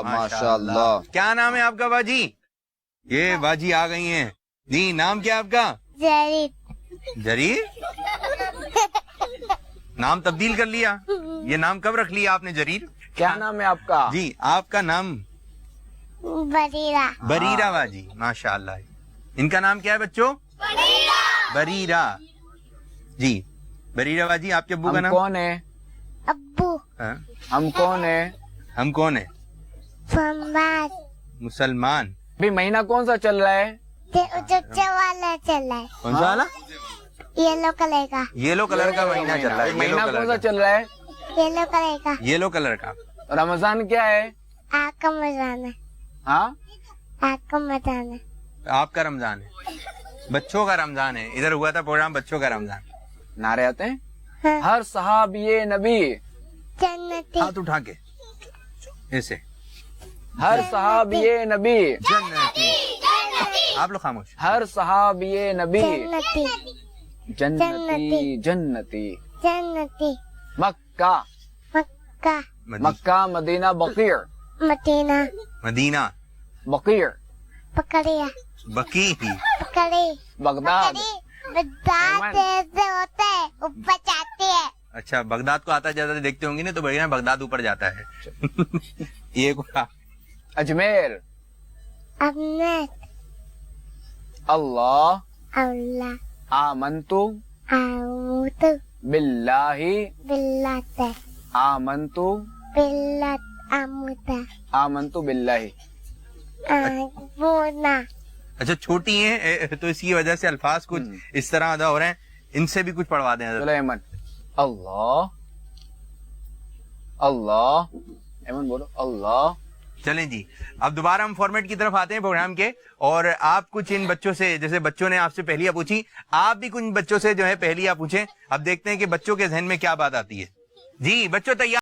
ماشاءاللہ. کیا نام ہے آپ کا باجی؟ یہ باجی آ گئی ہیں جی. نام کیا آپ کا؟ جریر. نام تبدیل کر لیا. یہ نام کب رکھ لیا آپ نے جریر؟ کیا نام ہے آپ کا؟ جی آپ کا نام؟ بریرہ. بریرہ باجی ماشاءاللہ. ان کا نام کیا ہے بچوں؟ بریرہ. جی بریرہ باجی آپ کے ابو کا ہم نام؟ کون ہے؟ ابو. ہاں؟ ہم کون ہے؟ ہم کون ہیں؟ فماد. مسلمان. بھی مہینہ کون سا چل رہا ہے؟ جو والا چل رہا ہے کون سا والا؟ یلو کلر کا. یلو کلر کا مہینہ چل رہا ہے. مہینہ یلو کون کلر سا کا. چل رہا ہے؟ یلو کلر کا. یلو کلر کا. رمضان کیا ہے؟ آپ کا مزان ہے. ہاں آپ کا مزان ہے. آپ کا رمضان ہے. بچوں کا رمضان ہے. ادھر ہوا تھا پروگرام بچوں کا رمضان. نعرے آتے ہیں. ہاں. ہر صحابی نبی. جنتی. ہاتھ اٹھا کے ایسے. ہر صحابی نبی. جنتی. آپ لوگ خاموش. ہر صحابی نبی. جنتی. جنتی جنتی. جنتی. مکہ مکہ. مکہ مدینہ بقیع. مدینہ. مدینہ. بقیع پکڑیا. بقی. پکڑی. بغداد. بغداد ایسے ہوتے ہیں اوپر جاتے ہیں. اچھا بغداد کو آتا جاتا دیکھتے ہوں گے نا تو بڑھیا بغداد اوپر جاتا ہے. یہ اجمیر. امنت. اللہ. اللہ. آمنتو آموت. باللہ. بلت. آمنتو. بلت. آموت. آمنتو باللہ. بونا. اچھا چھوٹی ہیں تو اس کی وجہ سے الفاظ کچھ اس طرح ادا ہو رہے ہیں. ان سے بھی کچھ پڑھوا دیں حضرت. سلیمان. اللہ. اللہ. ایمن بولو اللہ. چلیں جی اب دوبارہ ہم فارمیٹ کی طرف آتے ہیں پروگرام کے. اور آپ کچھ ان بچوں سے جیسے بچوں نے آپ سے پہلیاں پوچھی آپ بھی کچھ بچوں سے جو ہے پہلیاں پوچھیں. اب دیکھتے ہیں کہ بچوں کے ذہن میں کیا بات آتی ہے. جی بچوں تیار.